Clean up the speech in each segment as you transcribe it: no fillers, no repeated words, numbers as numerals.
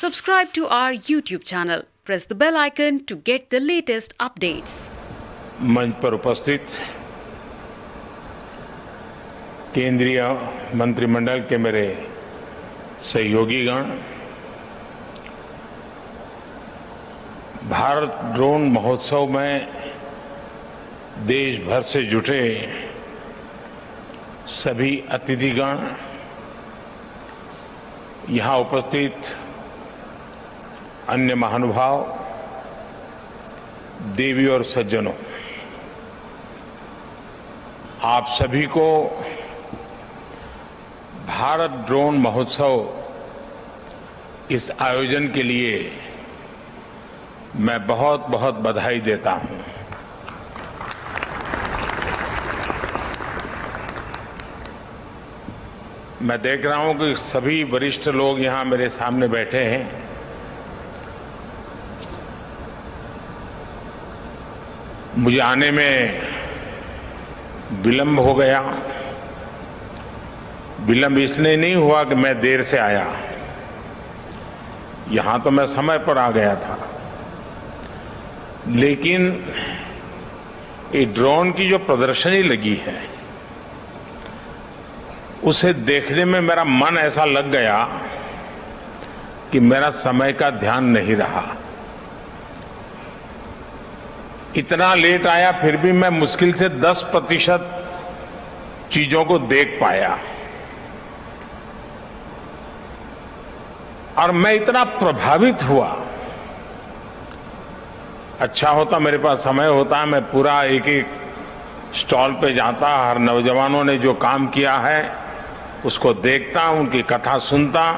Subscribe to our YouTube channel. Press the bell icon to get the latest updates. मंच पर उपस्थित केंद्रीय मंत्रिमंडल के मेरे सहयोगीगण, भारत ड्रोन महोत्सव में देश भर से जुटे सभी अतिथिगण, यहाँ उपस्थित अन्य महानुभाव, देवी और सज्जनों, आप सभी को भारत ड्रोन महोत्सव इस आयोजन के लिए मैं बहुत बहुत बधाई देता हूं। मैं देख रहा हूं कि सभी वरिष्ठ लोग यहां मेरे सामने बैठे हैं। मुझे आने में विलंब हो गया। विलंब इसलिए नहीं हुआ कि मैं देर से आया, यहां तो मैं समय पर आ गया था, लेकिन ये ड्रोन की जो प्रदर्शनी लगी है उसे देखने में मेरा मन ऐसा लग गया कि मेरा समय का ध्यान नहीं रहा। इतना लेट आया, फिर भी मैं मुश्किल से 10% चीजों को देख पाया और मैं इतना प्रभावित हुआ। अच्छा होता मेरे पास समय होता, मैं पूरा एक एक स्टॉल पे जाता, हर नौजवानों ने जो काम किया है उसको देखता, उनकी कथा सुनता।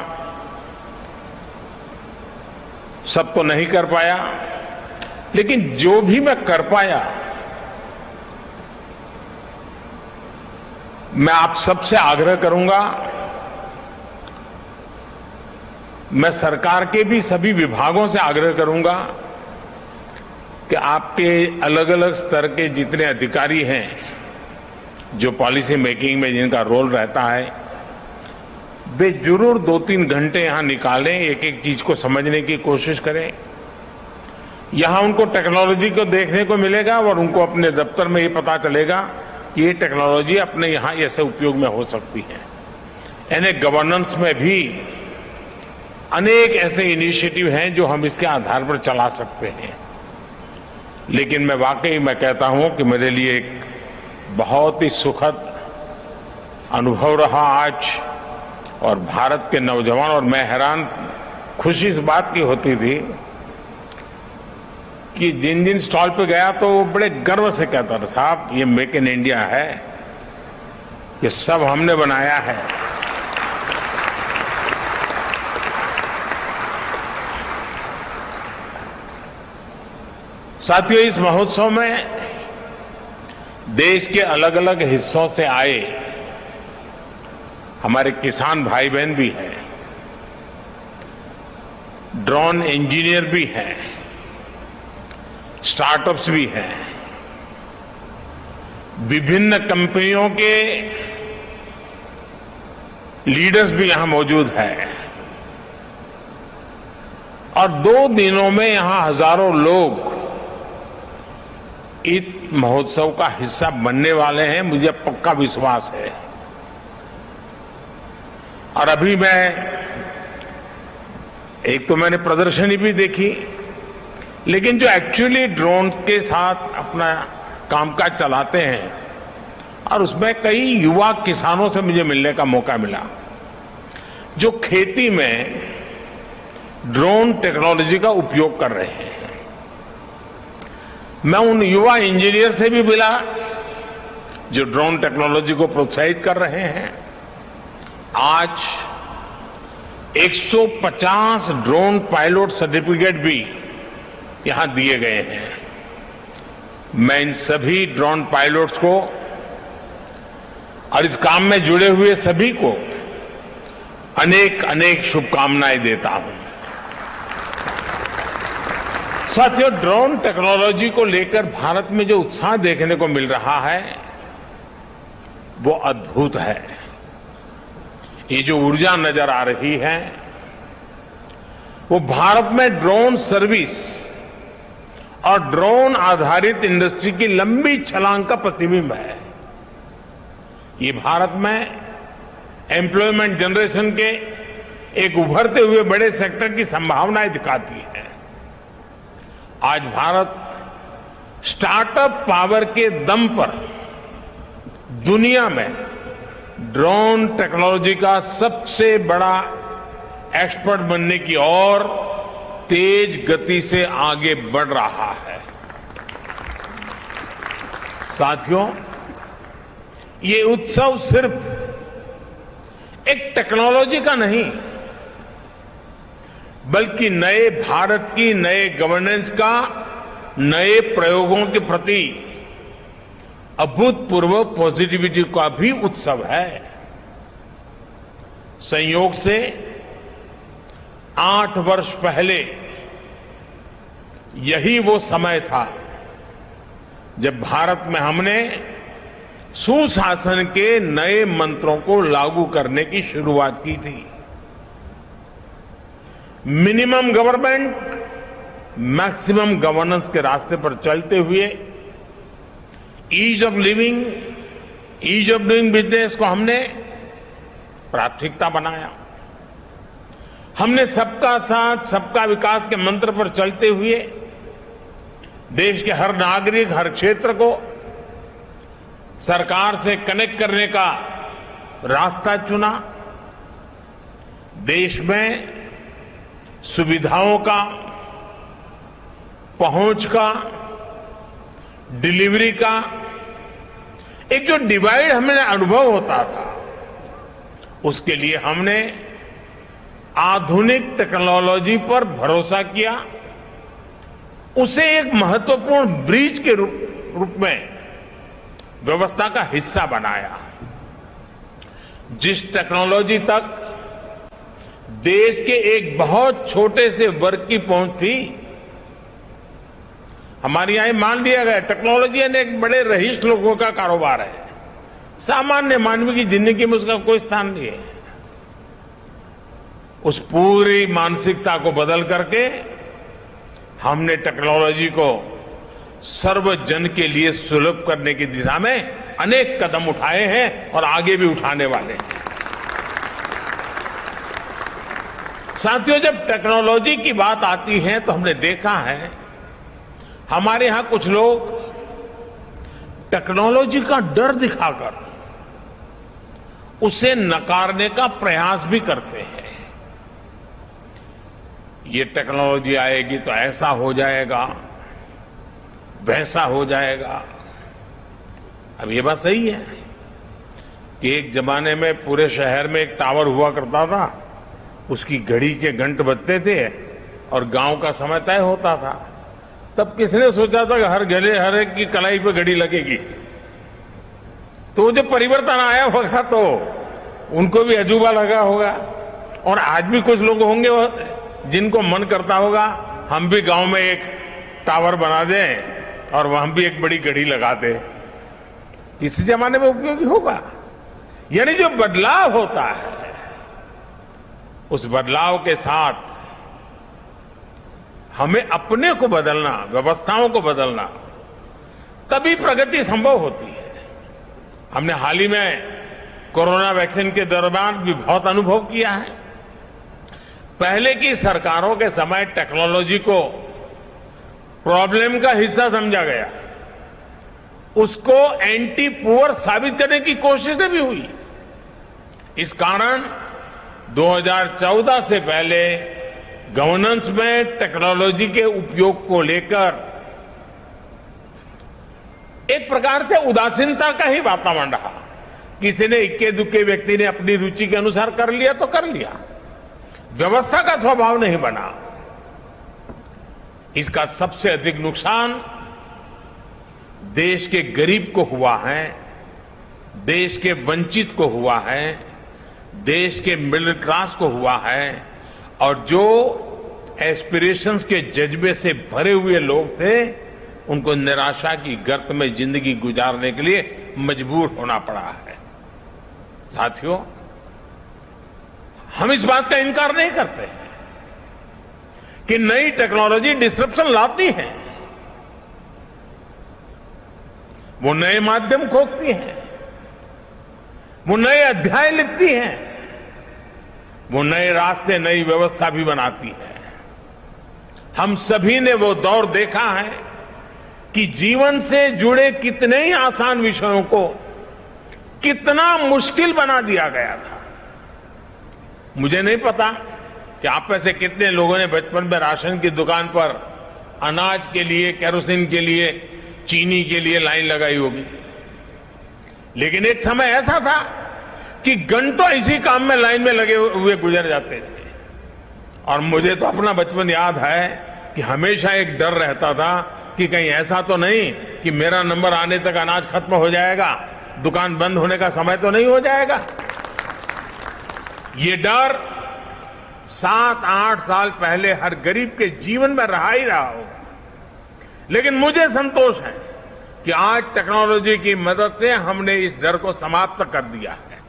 सब तो नहीं कर पाया, लेकिन जो भी मैं कर पाया, मैं आप सबसे आग्रह करूंगा, मैं सरकार के भी सभी विभागों से आग्रह करूंगा कि आपके अलग अलग स्तर के जितने अधिकारी हैं, जो पॉलिसी मेकिंग में जिनका रोल रहता है, वे जरूर 2-3 घंटे यहां निकालें, एक एक चीज को समझने की कोशिश करें। यहां उनको टेक्नोलॉजी को देखने को मिलेगा और उनको अपने दफ्तर में ये पता चलेगा कि ये टेक्नोलॉजी अपने यहां ऐसे उपयोग में हो सकती है। यानी गवर्नेंस में भी अनेक ऐसे इनिशिएटिव हैं जो हम इसके आधार पर चला सकते हैं। लेकिन मैं वाकई मैं कहता हूं कि मेरे लिए एक बहुत ही सुखद अनुभव रहा आज, और भारत के नौजवान, और मैं हैरान, खुशी इस बात की होती थी कि जिन जिन स्टॉल पे गया तो वो बड़े गर्व से कहता था, साहब ये मेक इन इंडिया है, ये सब हमने बनाया है। साथियों, इस महोत्सव में देश के अलग अलग हिस्सों से आए हमारे किसान भाई बहन भी हैं, ड्रोन इंजीनियर भी हैं, स्टार्टअप्स भी हैं, विभिन्न कंपनियों के लीडर्स भी यहां मौजूद हैं, और 2 दिनों में यहां हजारों लोग इस महोत्सव का हिस्सा बनने वाले हैं, मुझे पक्का विश्वास है। और अभी एक तो मैंने प्रदर्शनी भी देखी, लेकिन जो एक्चुअली ड्रोन के साथ अपना कामकाज चलाते हैं, और उसमें कई युवा किसानों से मुझे मिलने का मौका मिला जो खेती में ड्रोन टेक्नोलॉजी का उपयोग कर रहे हैं। मैं उन युवा इंजीनियर से भी मिला जो ड्रोन टेक्नोलॉजी को प्रोत्साहित कर रहे हैं। आज 150 ड्रोन पायलट सर्टिफिकेट भी यहां दिए गए हैं। मैं इन सभी ड्रोन पायलट्स को और इस काम में जुड़े हुए सभी को अनेक अनेक शुभकामनाएं देता हूं। साथियों, ड्रोन टेक्नोलॉजी को लेकर भारत में जो उत्साह देखने को मिल रहा है वो अद्भुत है। ये जो ऊर्जा नजर आ रही है वो भारत में ड्रोन सर्विस और ड्रोन आधारित इंडस्ट्री की लंबी छलांग का प्रतिबिंब है। ये भारत में एम्प्लॉयमेंट जनरेशन के एक उभरते हुए बड़े सेक्टर की संभावनाएं दिखाती है। आज भारत स्टार्टअप पावर के दम पर दुनिया में ड्रोन टेक्नोलॉजी का सबसे बड़ा एक्सपर्ट बनने की ओर तेज गति से आगे बढ़ रहा है। साथियों, ये उत्सव सिर्फ एक टेक्नोलॉजी का नहीं, बल्कि नए भारत की नए गवर्नेंस का, नए प्रयोगों के प्रति अभूतपूर्व पॉजिटिविटी का भी उत्सव है। संयोग से 8 वर्ष पहले यही वो समय था जब भारत में हमने सुशासन के नए मंत्रों को लागू करने की शुरुआत की थी। मिनिमम गवर्नमेंट मैक्सिमम गवर्नेंस के रास्ते पर चलते हुए ease of living, ease of doing business को हमने प्राथमिकता बनाया। हमने सबका साथ सबका विकास के मंत्र पर चलते हुए देश के हर नागरिक, हर क्षेत्र को सरकार से कनेक्ट करने का रास्ता चुना। देश में सुविधाओं का, पहुंच का, डिलीवरी का एक जो डिवाइड हमें अनुभव होता था, उसके लिए हमने आधुनिक टेक्नोलॉजी पर भरोसा किया, उसे एक महत्वपूर्ण ब्रिज के रूप में व्यवस्था का हिस्सा बनाया। जिस टेक्नोलॉजी तक देश के एक बहुत छोटे से वर्ग की पहुंच थी, हमारे यहां मान लिया गया टेक्नोलॉजी एक बड़े रईस लोगों का कारोबार है, सामान्य मानव की जिंदगी में उसका कोई स्थान नहीं है। उस पूरी मानसिकता को बदल करके हमने टेक्नोलॉजी को सर्वजन के लिए सुलभ करने की दिशा में अनेक कदम उठाए हैं और आगे भी उठाने वाले हैं। साथियों, जब टेक्नोलॉजी की बात आती है तो हमने देखा है हमारे यहां कुछ लोग टेक्नोलॉजी का डर दिखाकर उसे नकारने का प्रयास भी करते हैं। ये टेक्नोलॉजी आएगी तो ऐसा हो जाएगा, वैसा हो जाएगा। अब ये बात सही है कि एक जमाने में पूरे शहर में एक टावर हुआ करता था, उसकी घड़ी के घंट बजते थे और गांव का समय तय होता था। तब किसने सोचा था कि हर एक की कलाई पे घड़ी लगेगी? तो जब परिवर्तन आया होगा तो उनको भी अजूबा लगा होगा। और आज भी कुछ लोग होंगे जिनको मन करता होगा हम भी गांव में एक टावर बना दें और वहां भी एक बड़ी घड़ी लगा दें। किसी जमाने में उपयोगी होगा। यानी जो बदलाव होता है, उस बदलाव के साथ हमें अपने को बदलना, व्यवस्थाओं को बदलना, तभी प्रगति संभव होती है। हमने हाल ही में कोरोना वैक्सीन के दौरान भी बहुत अनुभव किया है। पहले की सरकारों के समय टेक्नोलॉजी को प्रॉब्लम का हिस्सा समझा गया, उसको एंटी पुअर साबित करने की कोशिशें भी हुई। इस कारण 2014 से पहले गवर्नेंस में टेक्नोलॉजी के उपयोग को लेकर एक प्रकार से उदासीनता का ही वातावरण रहा। किसी ने इक्के दुक्के व्यक्ति ने अपनी रुचि के अनुसार कर लिया तो कर लिया, व्यवस्था का स्वभाव नहीं बना। इसका सबसे अधिक नुकसान देश के गरीब को हुआ है, देश के वंचित को हुआ है, देश के मिडिल क्लास को हुआ है, और जो एस्पिरेशंस के जज्बे से भरे हुए लोग थे उनको निराशा की गर्त में जिंदगी गुजारने के लिए मजबूर होना पड़ा है। साथियों, हम इस बात का इनकार नहीं करते। कि नई टेक्नोलॉजी डिस्रप्शन लाती है, वो नए माध्यम खोजती है, वो नए अध्याय लिखती है, वो नए रास्ते, नई व्यवस्था भी बनाती है। हम सभी ने वो दौर देखा है कि जीवन से जुड़े कितने ही आसान विषयों को कितना मुश्किल बना दिया गया था। मुझे नहीं पता कि आप में से कितने लोगों ने बचपन में राशन की दुकान पर अनाज के लिए, केरोसिन के लिए, चीनी के लिए लाइन लगाई होगी। लेकिन एक समय ऐसा था कि घंटों इसी काम में लाइन में लगे हुए गुजर जाते थे। और मुझे तो अपना बचपन याद है कि हमेशा एक डर रहता था कि कहीं ऐसा तो नहीं कि मेरा नंबर आने तक अनाज खत्म हो जाएगा, दुकान बंद होने का समय तो नहीं हो जाएगा। ये डर 7-8 साल पहले हर गरीब के जीवन में रहा ही रहा होगा। लेकिन मुझे संतोष है कि आज टेक्नोलॉजी की मदद से हमने इस डर को समाप्त कर दिया है।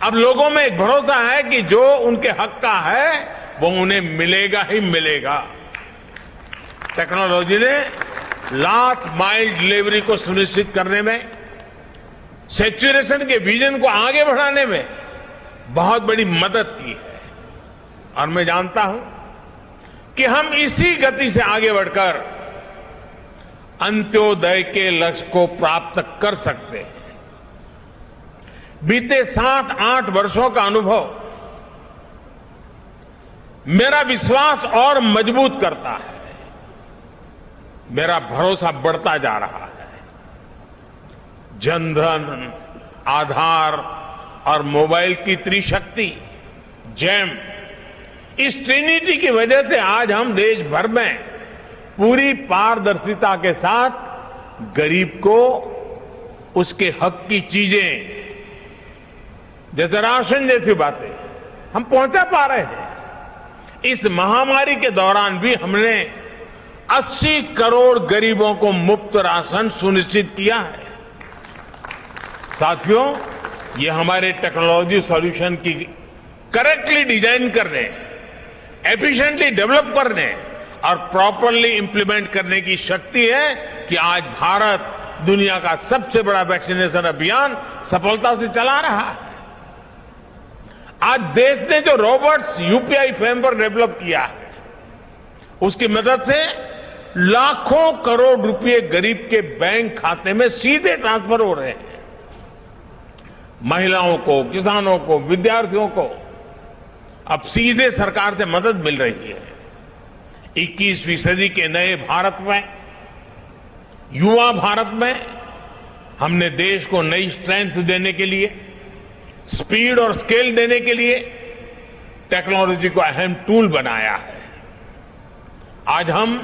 अब लोगों में एक भरोसा है कि जो उनके हक का है वो उन्हें मिलेगा ही मिलेगा। टेक्नोलॉजी ने लास्ट माइल डिलीवरी को सुनिश्चित करने में, सैचुरेशन के विजन को आगे बढ़ाने में बहुत बड़ी मदद की है। और मैं जानता हूं कि हम इसी गति से आगे बढ़कर अंत्योदय के लक्ष्य को प्राप्त कर सकते हैं। बीते 7-8 वर्षों का अनुभव मेरा विश्वास और मजबूत करता है, मेरा भरोसा बढ़ता जा रहा है। जनधन, आधार और मोबाइल की त्रिशक्ति, जैम, इस ट्रिनिटी की वजह से आज हम देश भर में पूरी पारदर्शिता के साथ गरीब को उसके हक की चीजें, जैसे राशन जैसी बातें, हम पहुंचा पा रहे हैं। इस महामारी के दौरान भी हमने 80 करोड़ गरीबों को मुफ्त राशन सुनिश्चित किया है। साथियों, ये हमारे टेक्नोलॉजी सॉल्यूशन की करेक्टली डिजाइन करने, एफिशिएंटली डेवलप करने और प्रॉपरली इंप्लीमेंट करने की शक्ति है कि आज भारत दुनिया का सबसे बड़ा वैक्सीनेशन अभियान सफलता से चला रहा है। आज देश ने जो रॉबर्ट्स यूपीआई फ्रेमवर्क डेवलप किया है, उसकी मदद से लाखों करोड़ रुपए गरीब के बैंक खाते में सीधे ट्रांसफर हो रहे हैं। महिलाओं को, किसानों को, विद्यार्थियों को अब सीधे सरकार से मदद मिल रही है। 21वीं सदी के नए भारत में, युवा भारत में हमने देश को नई स्ट्रेंथ देने के लिए, स्पीड और स्केल देने के लिए टेक्नोलॉजी को अहम टूल बनाया है। आज हम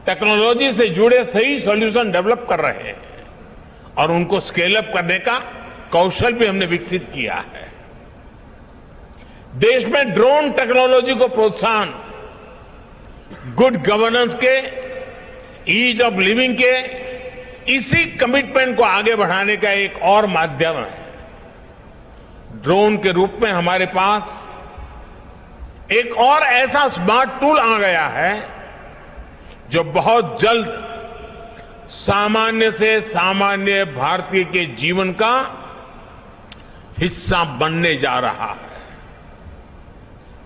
टेक्नोलॉजी से जुड़े सही सॉल्यूशन डेवलप कर रहे हैं और उनको स्केल अप करने का कौशल भी हमने विकसित किया है। देश में ड्रोन टेक्नोलॉजी को प्रोत्साहन, गुड गवर्नेंस के, ईज ऑफ लिविंग के, इसी कमिटमेंट को आगे बढ़ाने का एक और माध्यम है। ड्रोन के रूप में हमारे पास एक और ऐसा स्मार्ट टूल आ गया है जो बहुत जल्द सामान्य से सामान्य भारतीय के जीवन का हिस्सा बनने जा रहा है।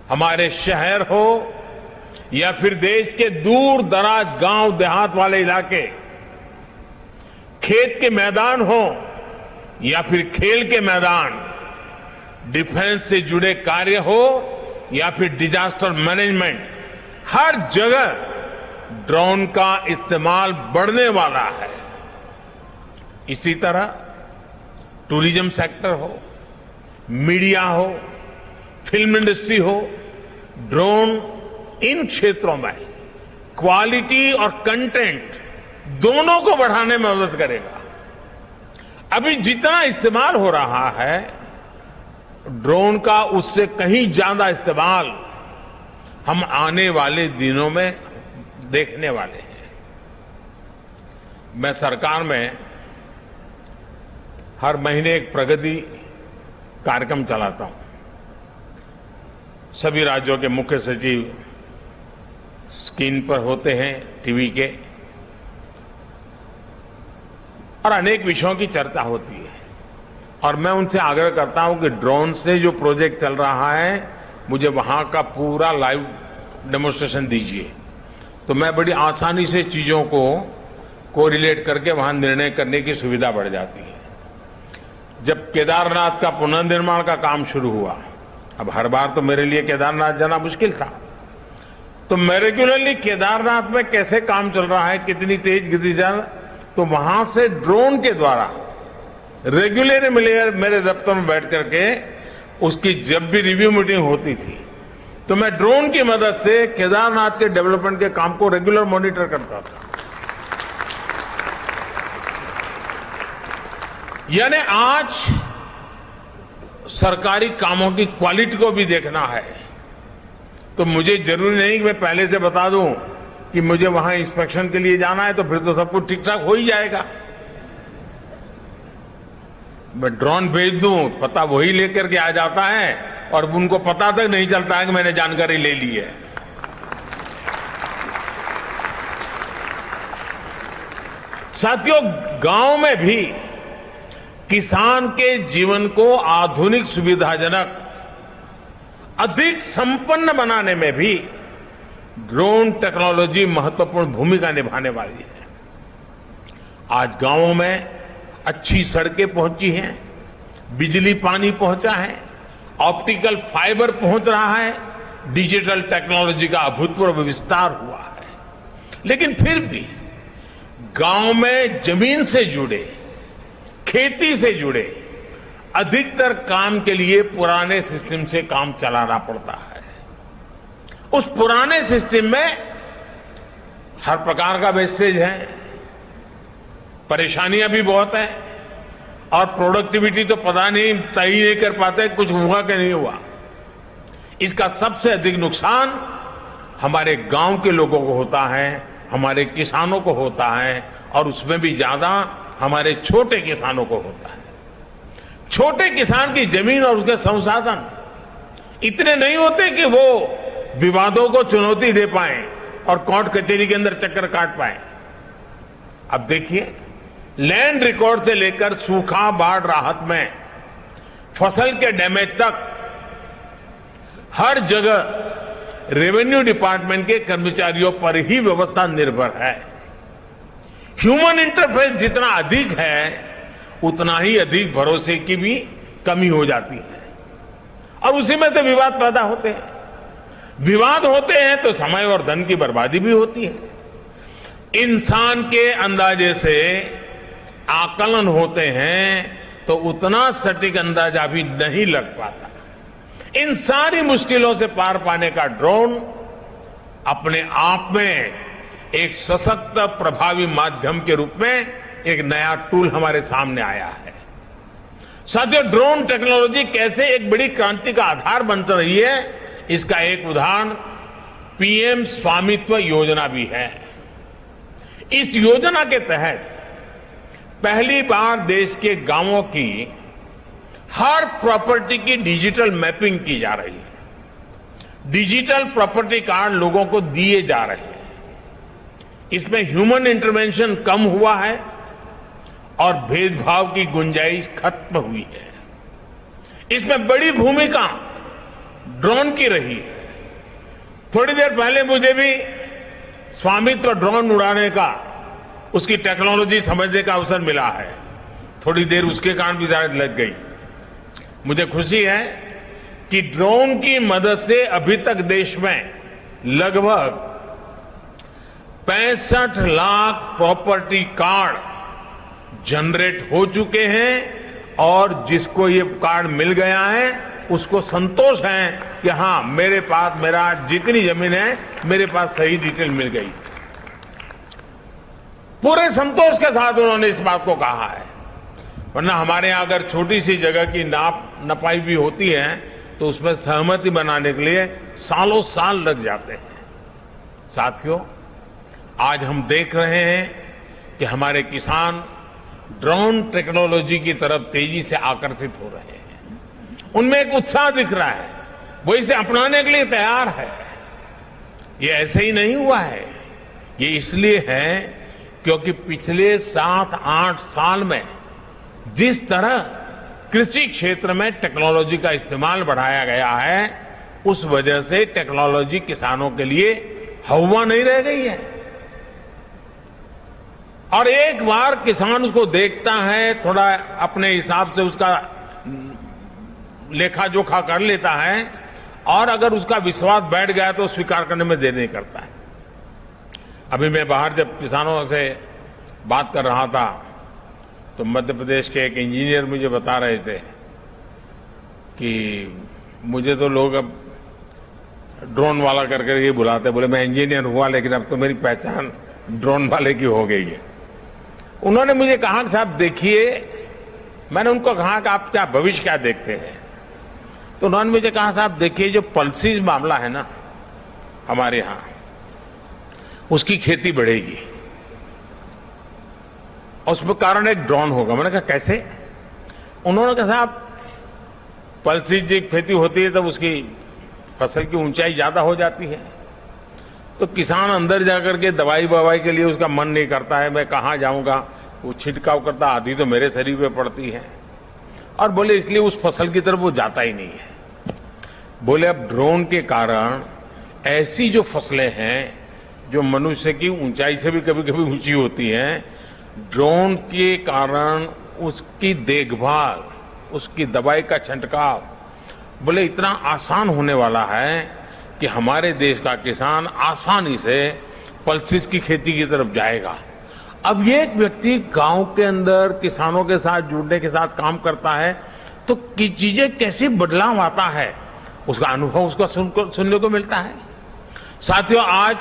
हमारे शहर हो या फिर देश के दूर दराज गांव देहात वाले इलाके, खेत के मैदान हो या फिर खेल के मैदान, डिफेंस से जुड़े कार्य हो या फिर डिजास्टर मैनेजमेंट, हर जगह ड्रोन का इस्तेमाल बढ़ने वाला है। इसी तरह टूरिज्म सेक्टर हो, मीडिया हो, फिल्म इंडस्ट्री हो, ड्रोन इन क्षेत्रों में क्वालिटी और कंटेंट दोनों को बढ़ाने में मदद करेगा। अभी जितना इस्तेमाल हो रहा है ड्रोन का, उससे कहीं ज्यादा इस्तेमाल हम आने वाले दिनों में देखने वाले हैं। मैं सरकार में हर महीने एक प्रगति कार्यक्रम चलाता हूं। सभी राज्यों के मुख्य सचिव स्क्रीन पर होते हैं टीवी के, और अनेक विषयों की चर्चा होती है। और मैं उनसे आग्रह करता हूं कि ड्रोन से जो प्रोजेक्ट चल रहा है, मुझे वहां का पूरा लाइव डेमोन्स्ट्रेशन दीजिए, तो मैं बड़ी आसानी से चीजों को कोरिलेट करके वहां निर्णय करने की सुविधा बढ़ जाती है। जब केदारनाथ का पुनर्निर्माण का काम शुरू हुआ, अब हर बार तो मेरे लिए केदारनाथ जाना मुश्किल था, तो मैं रेगुलरली केदारनाथ में कैसे काम चल रहा है, कितनी तेज गति से, तो वहां से ड्रोन के द्वारा रेगुलर मेरे दफ्तर में बैठ करके उसकी जब भी रिव्यू मीटिंग होती थी, तो मैं ड्रोन की मदद से केदारनाथ के डेवलपमेंट के काम को रेगुलर मॉनिटर करता था। यानी आज सरकारी कामों की क्वालिटी को भी देखना है, तो मुझे जरूरी नहीं कि मैं पहले से बता दूं कि मुझे वहां इंस्पेक्शन के लिए जाना है, तो फिर तो सब कुछ ठीक ठाक हो ही जाएगा। मैं ड्रोन भेज दूं, पता वही लेकर के आ जाता है, और उनको पता तक नहीं चलता है कि मैंने जानकारी ले ली है। साथियों, गांव में भी किसान के जीवन को आधुनिक, सुविधाजनक, अधिक संपन्न बनाने में भी ड्रोन टेक्नोलॉजी महत्वपूर्ण भूमिका निभाने वाली है। आज गांवों में अच्छी सड़कें पहुंची हैं, बिजली पानी पहुंचा है, ऑप्टिकल फाइबर पहुंच रहा है, डिजिटल टेक्नोलॉजी का अभूतपूर्व विस्तार हुआ है। लेकिन फिर भी गांव में जमीन से जुड़े, खेती से जुड़े अधिकतर काम के लिए पुराने सिस्टम से काम चलाना पड़ता है। उस पुराने सिस्टम में हर प्रकार का वेस्टेज है, परेशानियां भी बहुत हैं, और प्रोडक्टिविटी तो पता नहीं, तय नहीं कर पाते कुछ हुआ कि नहीं हुआ। इसका सबसे अधिक नुकसान हमारे गांव के लोगों को होता है, हमारे किसानों को होता है, और उसमें भी ज्यादा हमारे छोटे किसानों को होता है। छोटे किसान की जमीन और उसके संसाधन इतने नहीं होते कि वो विवादों को चुनौती दे पाए और कोर्ट कचहरी के अंदर चक्कर काट पाए। अब देखिए, लैंड रिकॉर्ड से लेकर सूखा, बाढ़ राहत में, फसल के डैमेज तक हर जगह रेवेन्यू डिपार्टमेंट के कर्मचारियों पर ही व्यवस्था निर्भर है। ह्यूमन इंटरफेस जितना अधिक है, उतना ही अधिक भरोसे की भी कमी हो जाती है, और उसी में से विवाद पैदा होते हैं। विवाद होते हैं तो समय और धन की बर्बादी भी होती है। इंसान के अंदाजे से आकलन होते हैं तो उतना सटीक अंदाजा भी नहीं लग पाता। इन सारी मुश्किलों से पार पाने का ड्रोन अपने आप में एक सशक्त, प्रभावी माध्यम के रूप में एक नया टूल हमारे सामने आया है। साथियों, ड्रोन टेक्नोलॉजी कैसे एक बड़ी क्रांति का आधार बन रही है, इसका एक उदाहरण पीएम स्वामित्व योजना भी है। इस योजना के तहत पहली बार देश के गांवों की हर प्रॉपर्टी की डिजिटल मैपिंग की जा रही है। डिजिटल प्रॉपर्टी कार्ड लोगों को दिए जा रहे हैं। इसमें ह्यूमन इंटरवेंशन कम हुआ है और भेदभाव की गुंजाइश खत्म हुई है। इसमें बड़ी भूमिका ड्रोन की रही है। थोड़ी देर पहले मुझे भी स्वामित्व ड्रोन उड़ाने का, उसकी टेक्नोलॉजी समझने का अवसर मिला है। थोड़ी देर उसके कारण भी ज्यादा लग गई। मुझे खुशी है कि ड्रोन की मदद से अभी तक देश में लगभग 65 लाख प्रॉपर्टी कार्ड जनरेट हो चुके हैं, और जिसको ये कार्ड मिल गया है उसको संतोष है कि हां, मेरे पास मेरा जितनी जमीन है, मेरे पास सही डिटेल मिल गई। पूरे संतोष के साथ उन्होंने इस बात को कहा है। वरना हमारे यहां अगर छोटी सी जगह की नपाई भी होती है तो उसमें सहमति बनाने के लिए सालों साल लग जाते हैं। साथियों, आज हम देख रहे हैं कि हमारे किसान ड्रोन टेक्नोलॉजी की तरफ तेजी से आकर्षित हो रहे हैं। उनमें एक उत्साह दिख रहा है, वो इसे अपनाने के लिए तैयार है। ये ऐसे ही नहीं हुआ है, ये इसलिए है क्योंकि पिछले 7-8 साल में जिस तरह कृषि क्षेत्र में टेक्नोलॉजी का इस्तेमाल बढ़ाया गया है, उस वजह से टेक्नोलॉजी किसानों के लिए हवा नहीं रह गई है। और एक बार किसान उसको देखता है, थोड़ा अपने हिसाब से उसका लेखा जोखा कर लेता है, और अगर उसका विश्वास बैठ गया तो स्वीकार करने में देर नहीं करता है। अभी मैं बाहर जब किसानों से बात कर रहा था तो मध्य प्रदेश के एक इंजीनियर मुझे बता रहे थे कि मुझे तो लोग अब ड्रोन वाला करके ये बुलाते, बोले मैं इंजीनियर हुआ लेकिन अब तो मेरी पहचान ड्रोन वाले की हो गई है। उन्होंने मुझे कहा कि साहब देखिए, मैंने उनको कहा कि आप क्या भविष्य क्या देखते हैं, तो उन्होंने मुझे कहा साहब देखिए, जो पल्सीज मामला है ना हमारे यहां, उसकी खेती बढ़ेगी और उसमें कारण एक ड्रोन होगा। मैंने कहा कैसे? उन्होंने कहा साहब पल्सीज की खेती होती है तब उसकी फसल की ऊंचाई ज्यादा हो जाती है, तो किसान अंदर जाकर के दवाई ववाई के लिए उसका मन नहीं करता है, मैं कहां जाऊंगा, वो छिड़काव करता, आधी तो मेरे शरीर पे पड़ती है, और बोले इसलिए उस फसल की तरफ वो जाता ही नहीं है। बोले अब ड्रोन के कारण ऐसी जो फसलें हैं जो मनुष्य की ऊंचाई से भी कभी कभी ऊंची होती हैं, ड्रोन के कारण उसकी देखभाल, उसकी दवाई का छिड़काव बोले इतना आसान होने वाला है कि हमारे देश का किसान आसानी से पल्सिस की खेती की तरफ जाएगा। अब ये एक व्यक्ति गांव के अंदर किसानों के साथ जुड़ने के साथ काम करता है तो चीजें कैसे बदलाव आता है, उसका अनुभव उसका सुनने को मिलता है। साथियों, आज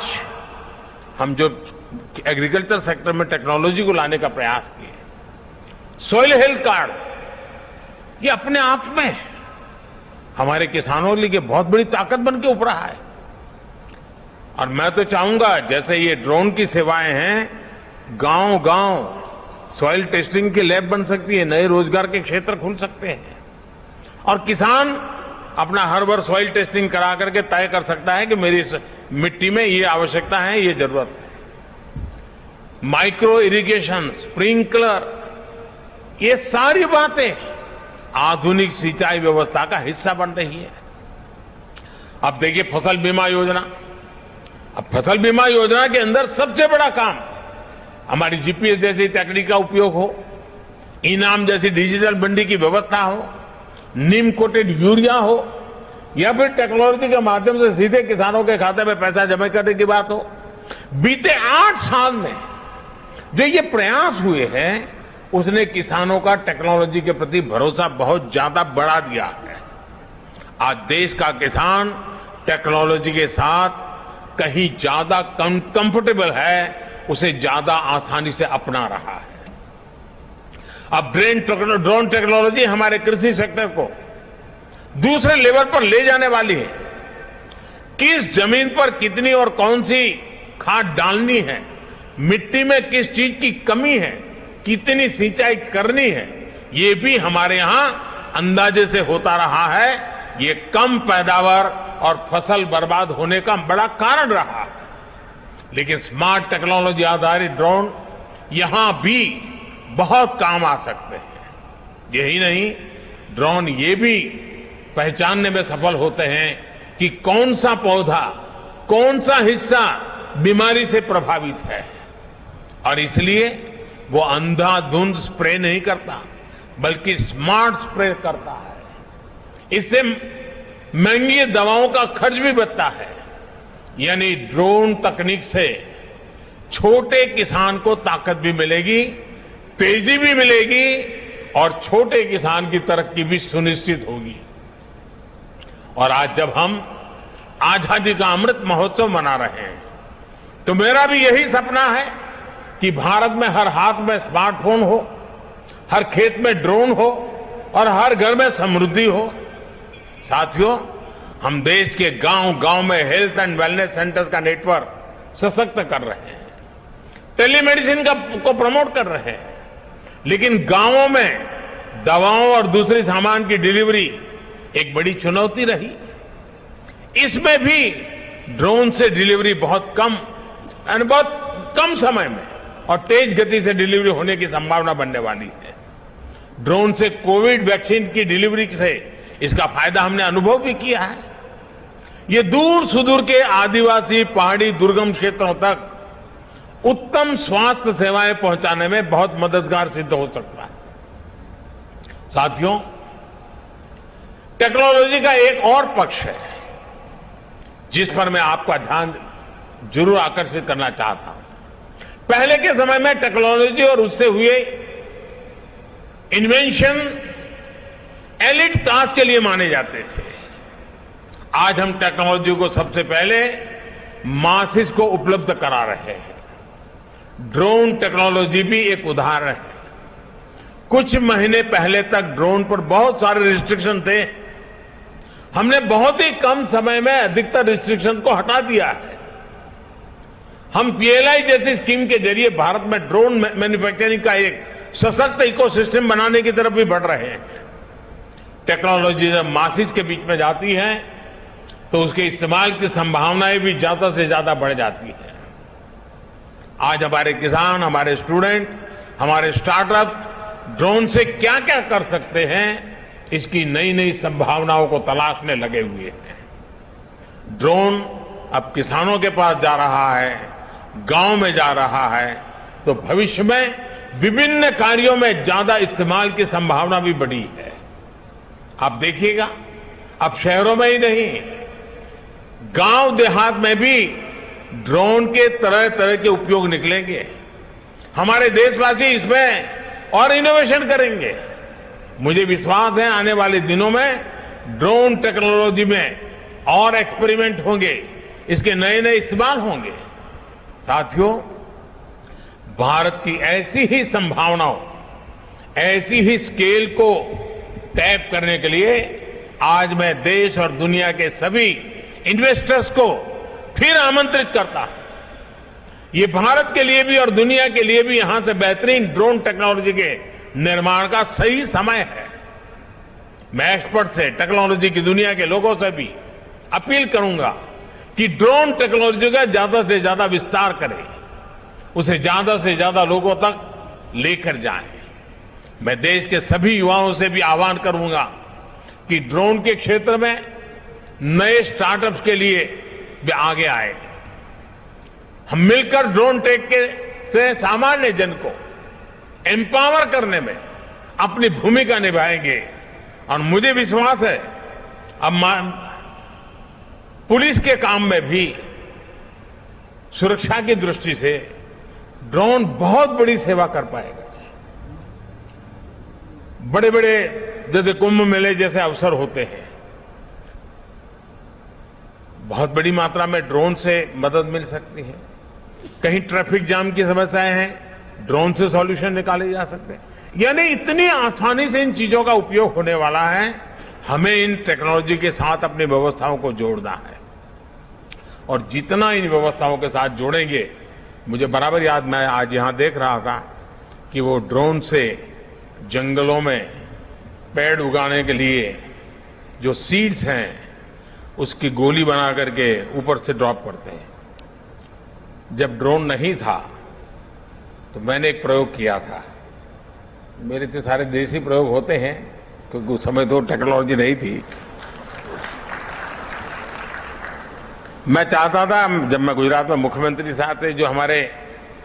हम जो एग्रीकल्चर सेक्टर में टेक्नोलॉजी को लाने का प्रयास किए, सॉइल हेल्थ कार्ड, ये अपने आप में हमारे किसानों के लिए बहुत बड़ी ताकत बन के उभरा है। और मैं तो चाहूंगा जैसे ये ड्रोन की सेवाएं हैं, गांव गांव सॉइल टेस्टिंग की लैब बन सकती है, नए रोजगार के क्षेत्र खुल सकते हैं और किसान अपना हर बार सॉइल टेस्टिंग करा करके तय कर सकता है कि मेरी मिट्टी में ये आवश्यकता है, ये जरूरत है। माइक्रो इरिगेशन, स्प्रिंकलर, ये सारी बातें आधुनिक सिंचाई व्यवस्था का हिस्सा बन रही है। अब देखिए फसल बीमा योजना, अब फसल बीमा योजना के अंदर सबसे बड़ा काम हमारी जीपीएस जैसी तकनीक का उपयोग हो, इनाम जैसी डिजिटल मंडी की व्यवस्था हो, नीम कोटेड यूरिया हो, या फिर टेक्नोलॉजी के माध्यम से सीधे किसानों के खाते में पैसा जमा करने की बात हो। बीते 8 साल में जो ये प्रयास हुए हैं, उसने किसानों का टेक्नोलॉजी के प्रति भरोसा बहुत ज्यादा बढ़ा दिया है। आज देश का किसान टेक्नोलॉजी के साथ कहीं ज्यादा कंफर्टेबल है, उसे ज्यादा आसानी से अपना रहा है। अब ड्रोन टेक्नोलॉजी हमारे कृषि सेक्टर को दूसरे लेवल पर ले जाने वाली है। किस जमीन पर कितनी और कौन सी खाद डालनी है, मिट्टी में किस चीज की कमी है, कितनी सिंचाई करनी है, ये भी हमारे यहां अंदाजे से होता रहा है। ये कम पैदावार और फसल बर्बाद होने का बड़ा कारण रहा है। लेकिन स्मार्ट टेक्नोलॉजी आधारित ड्रोन यहां भी बहुत काम आ सकते हैं। यही नहीं, ड्रोन ये भी पहचानने में सफल होते हैं कि कौन सा पौधा, कौन सा हिस्सा बीमारी से प्रभावित है, और इसलिए वो अंधाधुंध स्प्रे नहीं करता, बल्कि स्मार्ट स्प्रे करता है। इससे महंगी दवाओं का खर्च भी बचता है। यानी ड्रोन तकनीक से छोटे किसान को ताकत भी मिलेगी, तेजी भी मिलेगी और छोटे किसान की तरक्की भी सुनिश्चित होगी। और आज जब हम आजादी का अमृत महोत्सव मना रहे हैं, तो मेरा भी यही सपना है कि भारत में हर हाथ में स्मार्टफोन हो, हर खेत में ड्रोन हो और हर घर में समृद्धि हो। साथियों, हम देश के गांव-गांव में हेल्थ एंड वेलनेस सेंटर्स का नेटवर्क सशक्त कर रहे हैं, टेलीमेडिसिन को प्रमोट कर रहे हैं, लेकिन गांवों में दवाओं और दूसरे सामान की डिलीवरी एक बड़ी चुनौती रही। इसमें भी ड्रोन से डिलीवरी बहुत कम और बहुत कम समय में और तेज गति से डिलीवरी होने की संभावना बनने वाली है। ड्रोन से कोविड वैक्सीन की डिलीवरी से इसका फायदा हमने अनुभव भी किया है। ये दूर सुदूर के आदिवासी पहाड़ी दुर्गम क्षेत्रों तक उत्तम स्वास्थ्य सेवाएं पहुंचाने में बहुत मददगार सिद्ध हो सकता है। साथियों, टेक्नोलॉजी का एक और पक्ष है जिस पर मैं आपका ध्यान जरूर आकर्षित करना चाहता हूं। पहले के समय में टेक्नोलॉजी और उससे हुए इन्वेंशन एलिट टास्क के लिए माने जाते थे। आज हम टेक्नोलॉजी को सबसे पहले मासिस को उपलब्ध करा रहे हैं। ड्रोन टेक्नोलॉजी भी एक उदाहरण है। कुछ महीने पहले तक ड्रोन पर बहुत सारे रिस्ट्रिक्शन थे। हमने बहुत ही कम समय में अधिकतर रिस्ट्रिक्शन को हटा दिया है। हम पीएलआई जैसी स्कीम के जरिए भारत में ड्रोन मैन्युफैक्चरिंग का एक सशक्त इकोसिस्टम बनाने की तरफ भी बढ़ रहे हैं। टेक्नोलॉजी जब मासिस के बीच में जाती है तो उसके इस्तेमाल की संभावनाएं भी ज्यादा से ज्यादा बढ़ जाती है। आज हमारे किसान, हमारे स्टूडेंट, हमारे स्टार्टअप ड्रोन से क्या क्या कर सकते हैं, इसकी नई नई संभावनाओं को तलाशने लगे हुए हैं। ड्रोन अब किसानों के पास जा रहा है, गांव में जा रहा है, तो भविष्य में विभिन्न कार्यों में ज्यादा इस्तेमाल की संभावना भी बढ़ी है। आप देखिएगा, अब शहरों में ही नहीं, गांव देहात में भी ड्रोन के तरह तरह के उपयोग निकलेंगे। हमारे देशवासी इसमें और इनोवेशन करेंगे। मुझे विश्वास है आने वाले दिनों में ड्रोन टेक्नोलॉजी में और एक्सपेरिमेंट होंगे, इसके नए नए इस्तेमाल होंगे। साथियों, भारत की ऐसी ही संभावनाओं, ऐसी ही स्केल को टैप करने के लिए आज मैं देश और दुनिया के सभी इन्वेस्टर्स को फिर आमंत्रित करता हूं। ये भारत के लिए भी और दुनिया के लिए भी यहां से बेहतरीन ड्रोन टेक्नोलॉजी के निर्माण का सही समय है। मैं एक्सपर्ट से, टेक्नोलॉजी की दुनिया के लोगों से भी अपील करूंगा कि ड्रोन टेक्नोलॉजी का ज्यादा से ज्यादा विस्तार करें, उसे ज्यादा से ज्यादा लोगों तक लेकर जाएं। मैं देश के सभी युवाओं से भी आह्वान करूंगा कि ड्रोन के क्षेत्र में नए स्टार्टअप्स के लिए भी आगे आए। हम मिलकर ड्रोन टेक से सामान्य जन को एम्पावर करने में अपनी भूमिका निभाएंगे। और मुझे विश्वास है अब पुलिस के काम में भी सुरक्षा की दृष्टि से ड्रोन बहुत बड़ी सेवा कर पाएगा। बड़े बड़े जैसे कुंभ मेले जैसे अवसर होते हैं, बहुत बड़ी मात्रा में ड्रोन से मदद मिल सकती है। कहीं ट्रैफिक जाम की समस्याएं हैं, ड्रोन से सॉल्यूशन निकाले जा सकते हैं। यानी इतनी आसानी से इन चीजों का उपयोग होने वाला है। हमें इन टेक्नोलॉजी के साथ अपनी व्यवस्थाओं को जोड़ना है और जितना इन व्यवस्थाओं के साथ जोड़ेंगे, मुझे बराबर याद, मैं आज यहां देख रहा था कि वो ड्रोन से जंगलों में पेड़ उगाने के लिए जो सीड्स हैं उसकी गोली बना करके ऊपर से ड्रॉप करते हैं। जब ड्रोन नहीं था तो मैंने एक प्रयोग किया था। मेरे तो सारे देसी प्रयोग होते हैं क्योंकि उस समय तो टेक्नोलॉजी नहीं थी। मैं चाहता था, जब मैं गुजरात में मुख्यमंत्री साहब थे, जो हमारे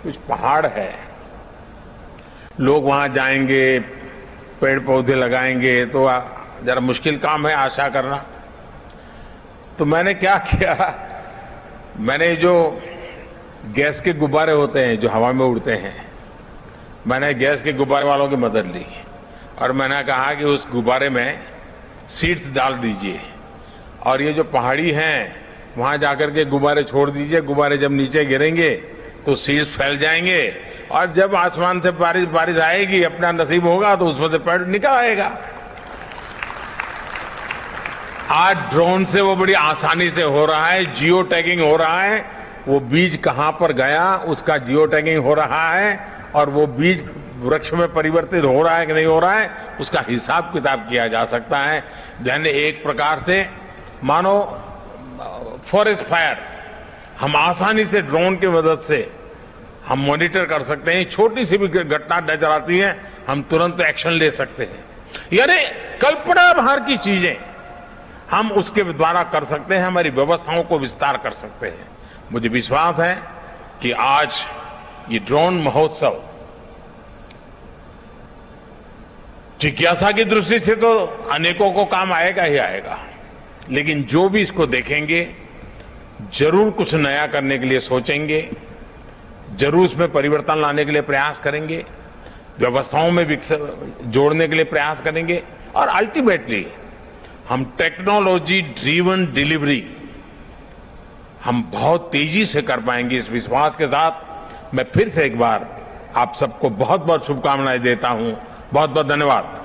कुछ पहाड़ है, लोग वहां जाएंगे, पेड़ पौधे लगाएंगे, तो जरा मुश्किल काम है आशा करना। तो मैंने क्या किया, मैंने जो गैस के गुब्बारे होते हैं जो हवा में उड़ते हैं, मैंने गैस के गुब्बारे वालों की मदद ली और मैंने कहा कि उस गुब्बारे में सीड्स डाल दीजिए और ये जो पहाड़ी हैं वहां जाकर के गुब्बारे छोड़ दीजिए। गुब्बारे जब नीचे गिरेंगे तो सीड्स फैल जाएंगे और जब आसमान से बारिश आएगी, अपना नसीब होगा तो उसमें से पेड़ निकल आएगा। आज ड्रोन से वो बड़ी आसानी से हो रहा है, जियो टैगिंग हो रहा है। वो बीज कहां पर गया उसका जियो टैगिंग हो रहा है और वो बीज वृक्ष में परिवर्तित हो रहा है कि नहीं हो रहा है उसका हिसाब किताब किया जा सकता है। यानी एक प्रकार से मानो फॉरेस्ट फायर हम आसानी से ड्रोन की मदद से हम मॉनिटर कर सकते हैं। छोटी सी भी घटना नजर आती है, हम तुरंत एक्शन ले सकते हैं। यानी कल्पना बाहर की चीजें हम उसके द्वारा कर सकते हैं, हमारी व्यवस्थाओं को विस्तार कर सकते हैं। मुझे विश्वास है कि आज ये ड्रोन महोत्सव जिज्ञासा की दृष्टि से तो अनेकों को काम आएगा ही आएगा, लेकिन जो भी इसको देखेंगे जरूर कुछ नया करने के लिए सोचेंगे, जरूर उसमें परिवर्तन लाने के लिए प्रयास करेंगे, व्यवस्थाओं में जोड़ने के लिए प्रयास करेंगे और अल्टीमेटली हम टेक्नोलॉजी ड्रिवन डिलीवरी हम बहुत तेजी से कर पाएंगे। इस विश्वास के साथ मैं फिर से एक बार आप सबको बहुत बहुत शुभकामनाएं देता हूं। बहुत बहुत धन्यवाद।